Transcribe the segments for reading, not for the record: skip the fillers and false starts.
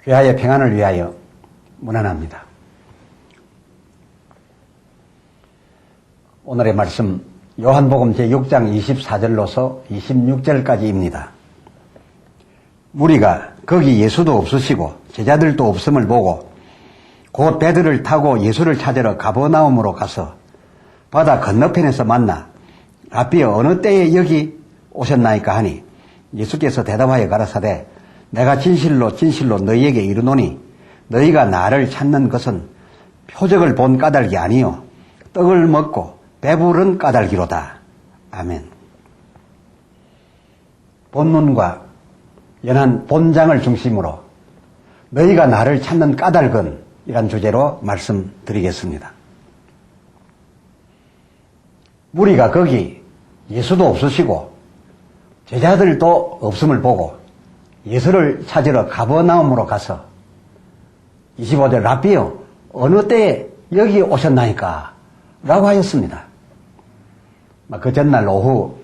귀하의 평안을 위하여 문안합니다. 오늘의 말씀 요한복음 제6장 24절로서 26절까지입니다. 무리가 거기 예수도 없으시고 제자들도 없음을 보고 곧 배들을 타고 예수를 찾으러 가버나움으로 가서 바다 건너편에서 만나 라삐여 어느 때에 여기 오셨나이까 하니 예수께서 대답하여 가라사대 내가 진실로 진실로 너희에게 이르노니 너희가 나를 찾는 것은 표적을 본 까닭이 아니요 떡을 먹고 배부른 까닭이로다. 아멘. 본문과 연한 본장을 중심으로 너희가 나를 찾는 까닭은 이란 주제로 말씀드리겠습니다. 무리가 거기 예수도 없으시고 제자들도 없음을 보고 예수를 찾으러 가버나움으로 가서 25절 라삐여 어느 때에 여기 오셨나이까 라고 하였습니다. 그 전날 오후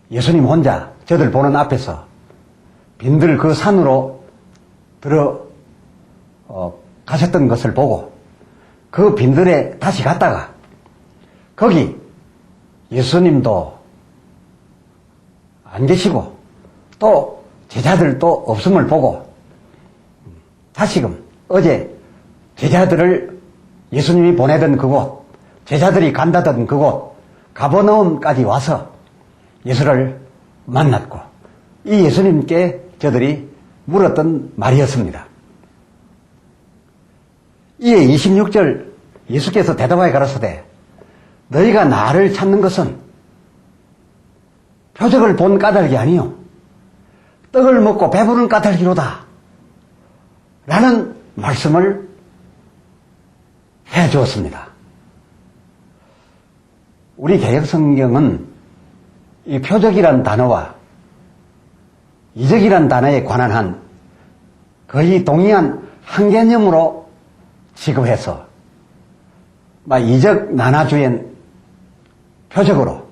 예수님 혼자 저들 보는 앞에서 빈들 그 산으로 가셨던 것을 보고 그 빈들에 다시 갔다가 거기 예수님도 안 계시고 또 제자들도 없음을 보고 다시금 어제 제자들을 예수님이 보내던 그곳, 제자들이 간다던 그곳 가버나움까지 와서 예수를 만났고 이 예수님께 저들이 물었던 말이었습니다. 이에 26절 예수께서 대답하여 가라사대 너희가 나를 찾는 것은 표적을 본 까닭이 아니요 떡을 먹고 배부른 까닭이로다 라는 말씀을 해주었습니다. 우리 개역성경은 이 표적이란 단어와 이적이란 단어에 관한 한 거의 동의한 한 개념으로 취급해서 이적 난화주엔 표적으로,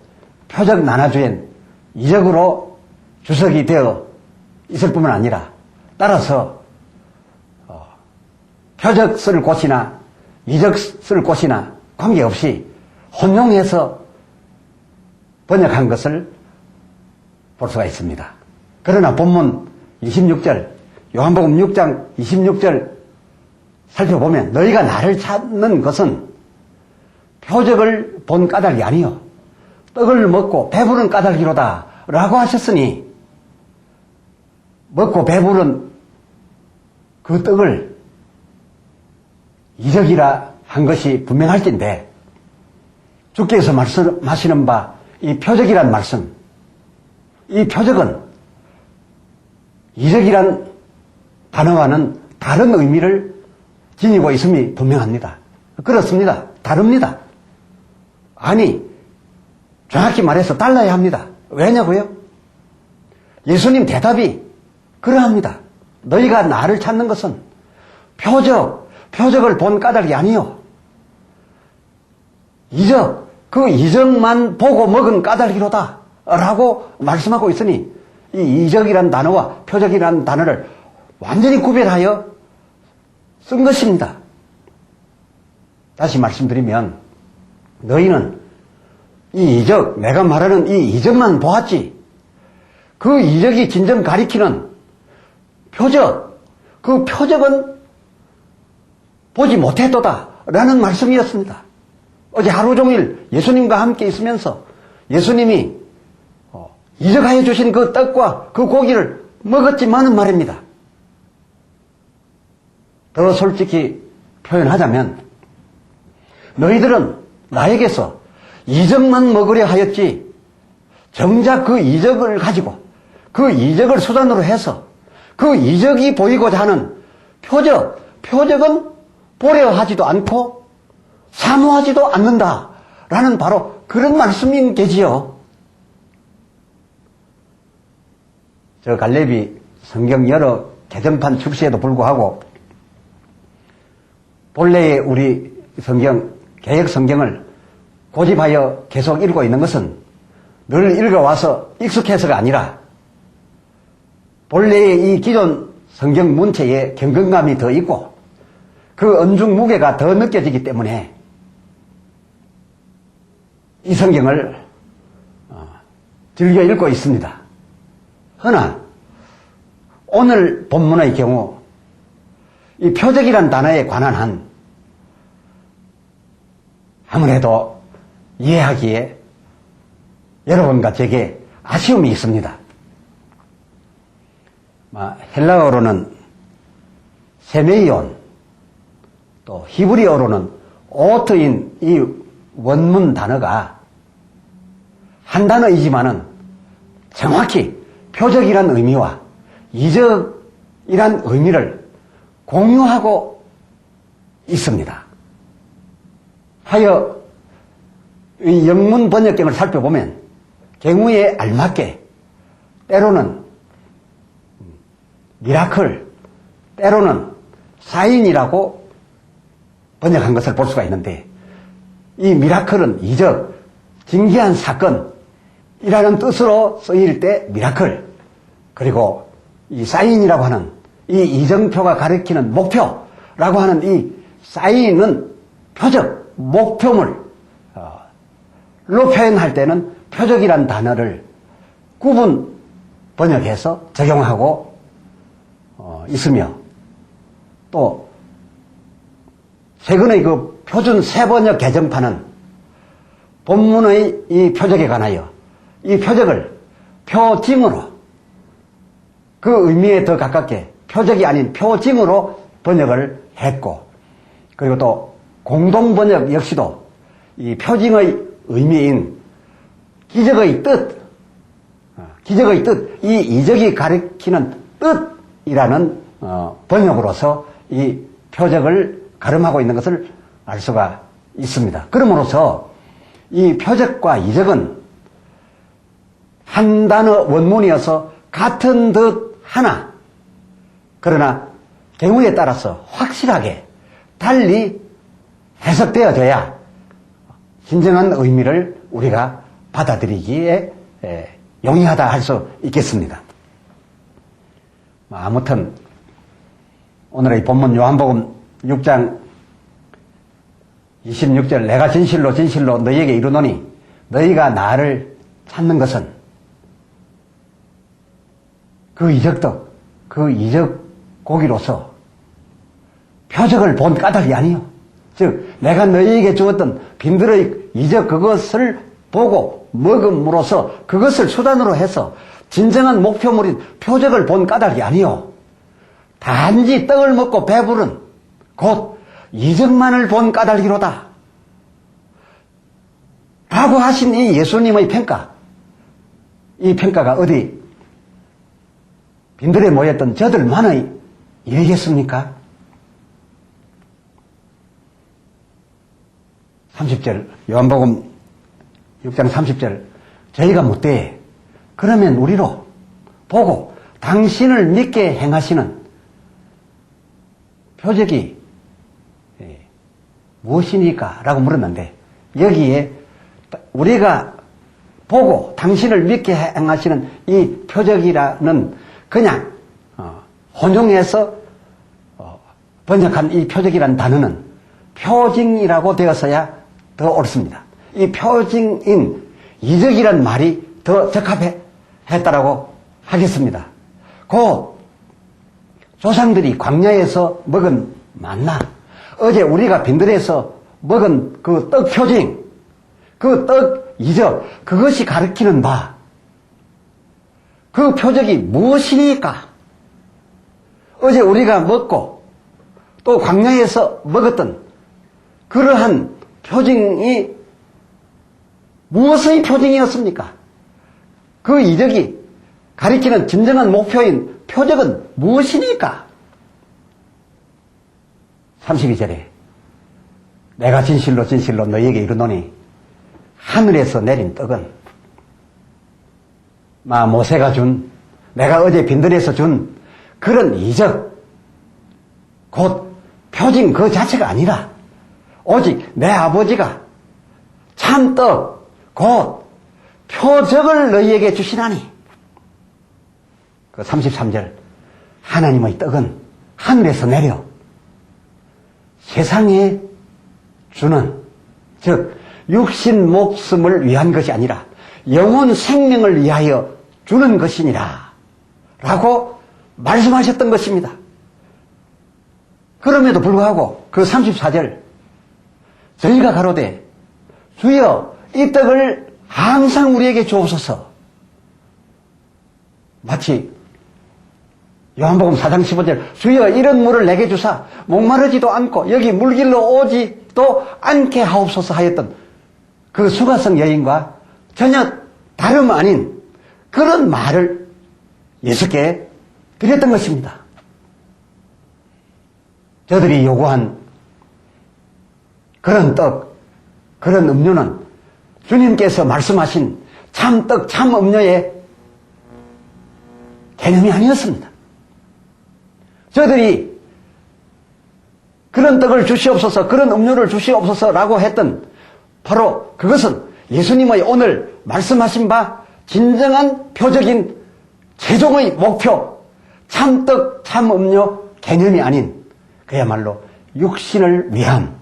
표적 난화주엔 이적으로 주석이 되어 있을 뿐만 아니라 따라서 표적 쓸 곳이나 이적 쓸 곳이나 관계없이 혼용해서 번역한 것을 볼 수가 있습니다. 그러나 본문 26절 요한복음 6장 26절 살펴보면 너희가 나를 찾는 것은 표적을 본 까닭이 아니요 떡을 먹고 배부른 까닭이로다 라고 하셨으니 먹고 배부른 그 떡을 이적이라 한 것이 분명할진데 주께서 말씀하시는 바 이 표적이란 말씀, 이 표적은 이적이란 단어와는 다른 의미를 지니고 있음이 분명합니다. 그렇습니다. 다릅니다. 아니, 정확히 말해서 달라야 합니다. 왜냐고요? 예수님 대답이 그러합니다. 너희가 나를 찾는 것은 표적을 본 까닭이 아니요 이적, 그 이적만 보고 먹은 까닭이로다 라고 말씀하고 있으니 이 이적이란 단어와 표적이란 단어를 완전히 구별하여 쓴 것입니다. 다시 말씀드리면 너희는 이 이적, 내가 말하는 이 이적만 보았지 그 이적이 진정 가리키는 표적, 그 표적은 보지 못했도다 라는 말씀이었습니다. 어제 하루 종일 예수님과 함께 있으면서 예수님이 이적하여 주신 그 떡과 그 고기를 먹었지만은 말입니다. 더 솔직히 표현하자면 너희들은 나에게서 이적만 먹으려 하였지 정작 그 이적을 가지고 그 이적을 수단으로 해서 그 이적이 보이고자 하는 표적은 보려 하지도 않고 사모하지도 않는다라는 바로 그런 말씀인 게지요. 저 갈렙이 성경 여러 개정판 출시에도 불구하고 본래의 우리 성경, 개역 성경을 고집하여 계속 읽고 있는 것은 늘 읽어와서 익숙해서가 아니라 본래의 이 기존 성경 문체에 경건감이 더 있고 그 언중 무게가 더 느껴지기 때문에 이 성경을 즐겨 읽고 있습니다. 허나 오늘 본문의 경우 이 표적이란 단어에 관한 한 아무래도 이해하기에 여러분과 제게 아쉬움이 있습니다. 헬라어로는 세메이온, 또 히브리어로는 오트인 이 원문 단어가 한 단어이지만은 정확히 표적이란 의미와 이적이란 의미를 공유하고 있습니다. 하여 이 영문 번역경을 살펴보면 경우에 알맞게 때로는 미라클, 때로는 사인이라고 번역한 것을 볼 수가 있는데 이 미라클은 이적, 진기한 사건이라는 뜻으로 쓰일 때 미라클, 그리고 이 사인이라고 하는 이 이정표가 가리키는 목표라고 하는 이 사인은 표적, 목표물로 표현할 때는 표적이란 단어를 구분 번역해서 적용하고 있으며 또 최근의 그 표준 새번역 개정판은 본문의 이 표적에 관하여 이 표적을 표징으로 그 의미에 더 가깝게 표적이 아닌 표징으로 번역을 했고 그리고 또 공동번역 역시도 이 표징의 의미인 기적의 뜻, 이 이적이 가리키는 뜻이라는 번역으로서 이 표적을 가름하고 있는 것을 알 수가 있습니다. 그러므로서 이 표적과 이적은 한 단어 원문이어서 같은 듯 하나, 그러나 경우에 따라서 확실하게 달리 해석되어져야 진정한 의미를 우리가 받아들이기에 용이하다 할 수 있겠습니다. 아무튼 오늘의 본문 요한복음 6장 26절 내가 진실로 진실로 너희에게 이르노니 너희가 나를 찾는 것은 그 이적도 그 이적 고기로서 표적을 본 까닭이 아니요. 즉 내가 너희에게 주었던 빈들의 이적 그것을 보고 먹음으로써 그것을 수단으로 해서 진정한 목표물인 표적을 본 까닭이 아니요. 단지 떡을 먹고 배부른 곧 이적만을 본 까닭이로다. 라고 하신 이 예수님의 평가. 이 평가가 어디 빈들에 모였던 저들만의 일이겠습니까? 30절 요한복음 6장 30절 저희가 묻되 그러면 우리로 보고 당신을 믿게 행하시는 표적이 무엇이니까? 라고 물었는데 여기에 우리가 보고 당신을 믿게 행하시는 이 표적이라는 그냥 혼용해서 번역한 이 표적이라는 단어는 표징이라고 되었어야 더 옳습니다. 이 표징인 이적이란 말이 더 적합했다라고 하겠습니다. 곧 조상들이 광야에서 먹은 만나, 어제 우리가 빈들에서 먹은 그 떡 표징, 그 떡 이적, 그것이 가리키는 바, 그 표적이 무엇이니까? 어제 우리가 먹고 또 광야에서 먹었던 그러한 표징이 무엇의 표징이었습니까? 그 이적이 가리키는 진정한 목표인 표적은 무엇이니까? 32절에 내가 진실로 진실로 너희에게 이르노니 하늘에서 내린 떡은 모세가 준, 내가 어제 빈들에서 준 그런 이적, 곧 표징 그 자체가 아니라 오직 내 아버지가 참떡, 곧 표적을 너희에게 주시나니. 그 33절 하나님의 떡은 하늘에서 내려 세상에 주는, 즉 육신 목숨을 위한 것이 아니라 영혼 생명을 위하여 주는 것이니라 라고 말씀하셨던 것입니다. 그럼에도 불구하고 그 34절, 저희가 가로되 주여 이 떡을 항상 우리에게 주옵소서. 마치 요한복음 4장 15절, 주여 이런 물을 내게 주사 목마르지도 않고 여기 물길로 오지도 않게 하옵소서 하였던 그 수가성 여인과 전혀 다름 아닌 그런 말을 예수께 드렸던 것입니다. 저들이 요구한 그런 떡, 그런 음료는 주님께서 말씀하신 참떡, 참음료의 개념이 아니었습니다. 저들이 그런 떡을 주시옵소서, 그런 음료를 주시옵소서라고 했던 바로 그것은 예수님의 오늘 말씀하신 바 진정한 표적인 최종의 목표, 참떡, 참음료 개념이 아닌 그야말로 육신을 위한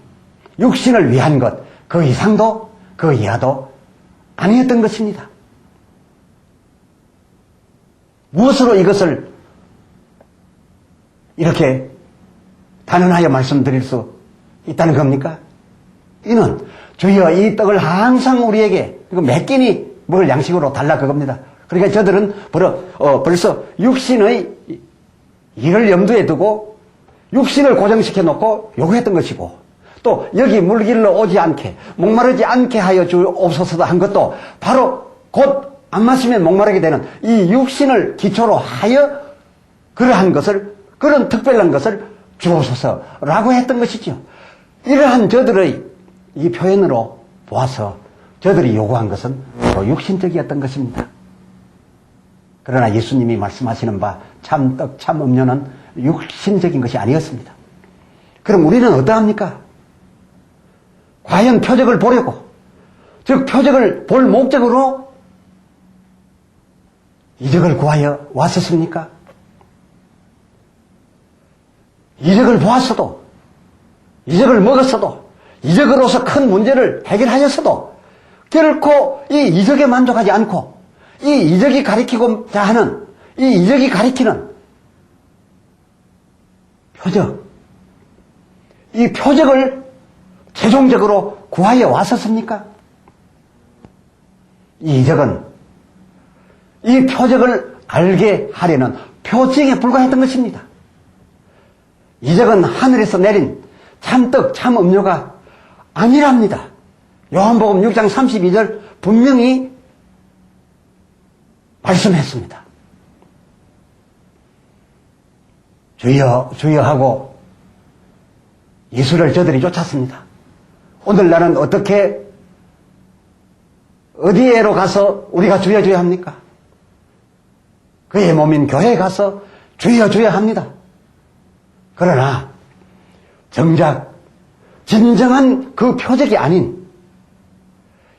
것, 그 이상도 그 이하도 아니었던 것입니다. 무엇으로 이것을 이렇게 단언하여 말씀드릴 수 있다는 겁니까? 이는 주여 이 떡을 항상 우리에게 몇 끼니 먹을 양식으로 달라 그겁니다. 그러니까 저들은 벌써 육신의 일을 염두에 두고 육신을 고정시켜 놓고 요구했던 것이고, 또 여기 물길로 오지 않게 목마르지 않게 하여 주옵소서 한 것도 바로 곧 안 마시면 목마르게 되는 이 육신을 기초로 하여 그러한 것을, 그런 특별한 것을 주옵소서라고 했던 것이죠. 이러한 저들의 이 표현으로 보아서 저들이 요구한 것은 바로 육신적이었던 것입니다. 그러나 예수님이 말씀하시는 바 참떡, 참음료는 육신적인 것이 아니었습니다. 그럼 우리는 어떠합니까? 과연 표적을 보려고, 즉 표적을 볼 목적으로 이적을 구하여 왔었습니까? 이적을 보았어도, 이적을 먹었어도, 이적으로서 큰 문제를 해결하였어도 결코 이 이적에 만족하지 않고 이 이적이 가리키고자 하는, 이 이적이 가리키는 표적, 이 표적을 최종적으로 구하여 왔었습니까? 이 이적은 이 표적을 알게 하려는 표징에 불과했던 것입니다. 이적은 하늘에서 내린 참떡, 참음료가 아니랍니다. 요한복음 6장 32절 분명히 말씀했습니다. 주여 주여 하고 예수를 저들이 쫓았습니다. 오늘날은 어떻게, 어디에로 가서 우리가 주여 주여 합니까? 그의 몸인 교회에 가서 주여 주여 합니다. 그러나 정작 진정한 그 표적이 아닌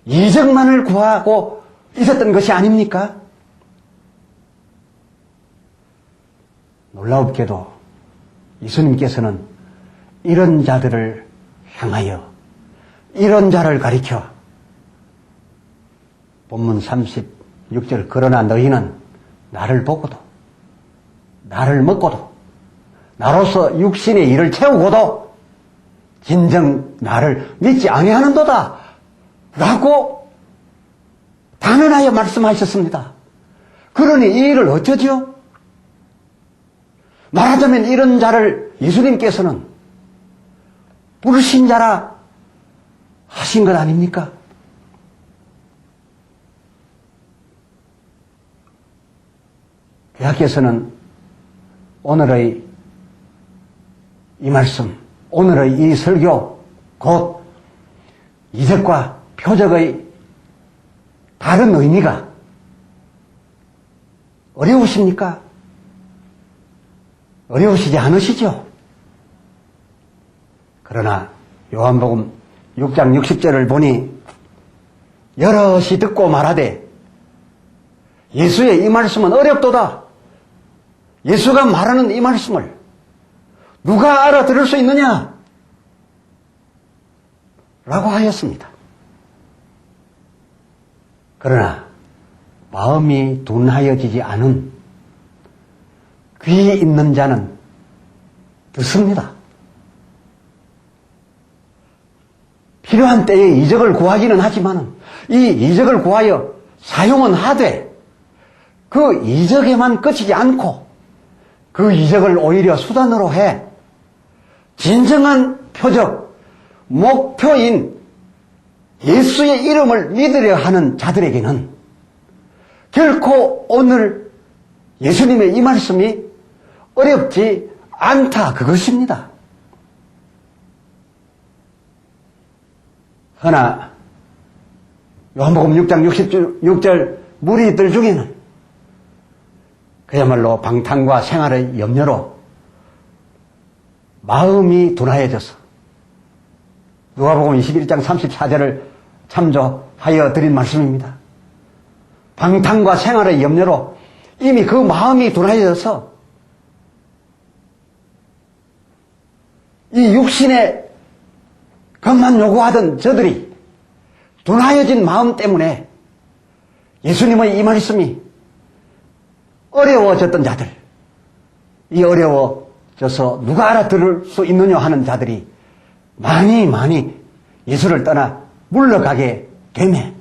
이적만을 구하고 있었던 것이 아닙니까? 놀라웁게도 예수님께서는 이런 자들을 향하여, 이런 자를 가리켜 본문 36절, 그러나 너희는 나를 보고도, 나를 먹고도, 나로서 육신의 일을 채우고도 진정 나를 믿지 아니하는도다 라고 단언하여 말씀하셨습니다. 그러니 이 일을 어쩌죠? 말하자면 이런 자를 예수님께서는 불신자라 하신 것 아닙니까? 대학께서는 오늘의 이 말씀, 오늘의 이 설교, 곧 이적과 표적의 다른 의미가 어려우십니까? 어려우시지 않으시죠? 그러나 요한복음 6장 60절을 보니 여럿이 듣고 말하되 예수의 이 말씀은 어렵도다. 예수가 말하는 이 말씀을 누가 알아들을 수 있느냐? 라고 하였습니다. 그러나 마음이 둔하여지지 않은 귀 있는 자는 듣습니다. 필요한 때에 이적을 구하기는 하지만 이 이적을 구하여 사용은 하되 그 이적에만 그치지 않고 그 이적을 오히려 수단으로 해 진정한 표적, 목표인 예수의 이름을 믿으려 하는 자들에게는 결코 오늘 예수님의 이 말씀이 어렵지 않다, 그것입니다. 그러나 요한복음 6장 66절 무리들 중에는 그야말로 방탕과 생활의 염려로 마음이 둔하여져서 누가복음 21장 34절을 참조하여 드린 말씀입니다. 방탕과 생활의 염려로 이미 그 마음이 둔하여져서 이 육신의 것만 요구하던 저들이 둔하여진 마음 때문에 예수님의 이 말씀이 어려워졌던 자들, 이 어려워져서 누가 알아들을 수 있느냐 하는 자들이 많이 예수를 떠나 물러가게 되매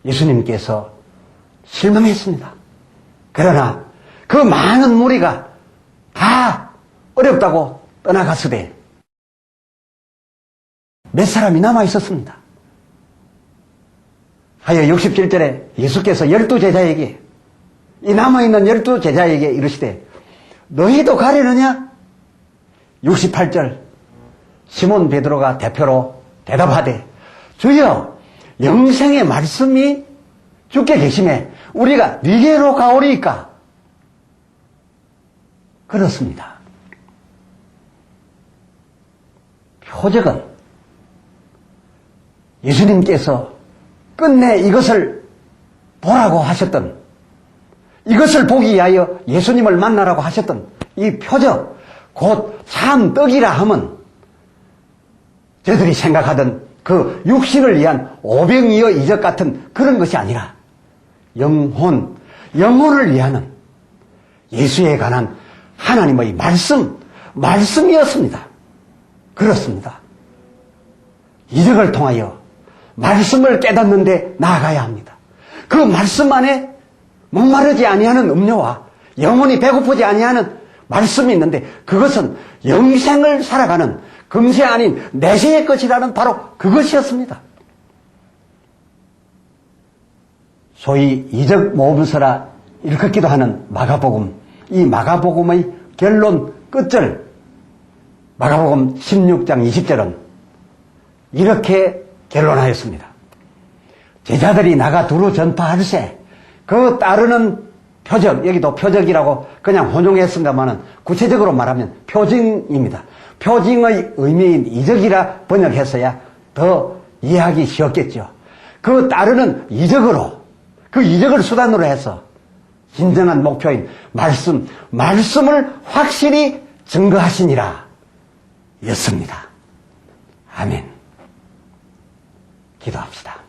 예수님께서 실망했습니다. 그러나 그 많은 무리가 다 어렵다고 떠나갔으되 몇 사람이 남아 있었습니다. 하여 67절에 예수께서 12제자에게 이 남아있는 12제자에게 이르시되 너희도 가려느냐? 68절 시몬 베드로가 대표로 대답하되 주여 영생의 말씀이 주께 계심에 우리가 네게로 가오리이까? 그렇습니다. 표적은 예수님께서 끝내 이것을 보라고 하셨던, 이것을 보기 위하여 예수님을 만나라고 하셨던 이 표적, 곧 참 떡이라 함은 저들이 생각하던 그 육신을 위한 오병이어 이적 같은 그런 것이 아니라 영혼을 위하는 예수에 관한 하나님의 말씀이었습니다. 그렇습니다. 이적을 통하여 말씀을 깨닫는데 나아가야 합니다. 그 말씀 안에 목마르지 아니하는 음료와 영혼이 배고프지 아니하는 말씀이 있는데 그것은 영생을 살아가는 금세 아닌 내세의 것이라는 바로 그것이었습니다. 소위 이적 모범서라 일컫기도 하는 마가복음, 이 마가복음의 결론 끝절 마가복음 16장 20절은 이렇게 결론하였습니다. 제자들이 나가 두루 전파할세 그 따르는 표적, 여기도 표적이라고 그냥 혼용했습니다만은 구체적으로 말하면 표징입니다. 표징의 의미인 이적이라 번역했어야 더 이해하기 쉬웠겠죠. 그 따르는 이적으로, 그 이적을 수단으로 해서 진정한 목표인 말씀을 확실히 증거하시니라 였습니다. 아멘. 기도합시다.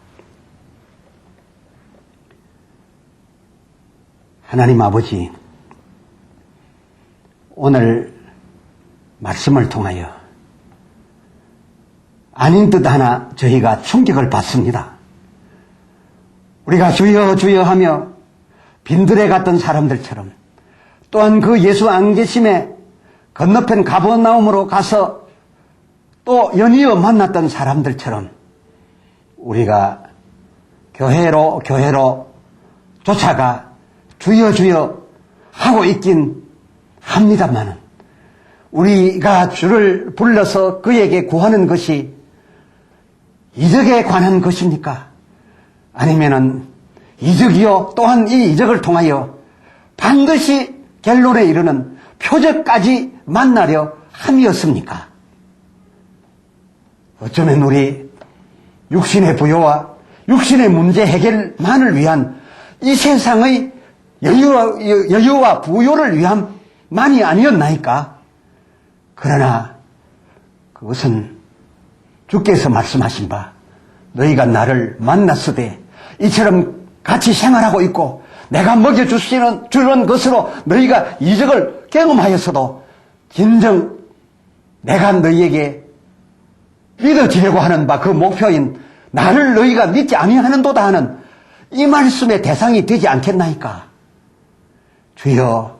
하나님 아버지, 오늘 말씀을 통하여 아닌 듯 하나 저희가 충격을 받습니다. 우리가 주여 주여 하며 빈들에 갔던 사람들처럼 또한 그 예수 안 계심에 건너편 가버나움으로 가서 또 연이어 만났던 사람들처럼 우리가 교회로 쫓아가 주여 주여 하고 있긴 합니다만은 우리가 주를 불러서 그에게 구하는 것이 이적에 관한 것입니까? 아니면은 이적이요 또한 이 이적을 통하여 반드시 결론에 이르는 표적까지 만나려 함이었습니까? 어쩌면 우리 육신의 부요와 육신의 문제 해결만을 위한 이 세상의 여유와 부요를 위함만이 아니었나이까? 그러나 그것은 주께서 말씀하신 바 너희가 나를 만났으되 이처럼 같이 생활하고 있고 내가 먹여주는 것으로 너희가 이적을 경험하였어도 진정 내가 너희에게 믿어지려고 하는 바 그 목표인 나를 너희가 믿지 아니하는도다 하는 이 말씀의 대상이 되지 않겠나이까? 주여,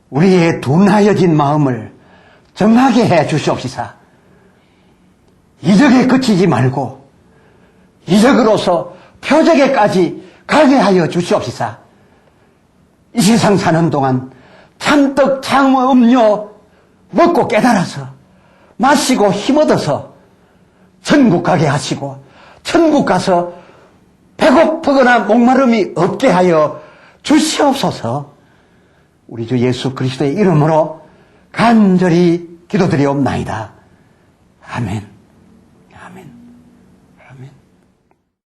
우리의 둔하여진 마음을 정하게 해 주시옵시사. 이적에 그치지 말고 이적으로서 표적에까지 가게 하여 주시옵시사. 이 세상 사는 동안 찬떡 창음료 먹고 깨달아서 마시고 힘얻어서 천국 가게 하시고 천국 가서 배고프거나 목마름이 없게 하여 주시옵소서. 우리 주 예수 그리스도의 이름으로 간절히 기도드리옵나이다. 아멘. 아멘. 아멘.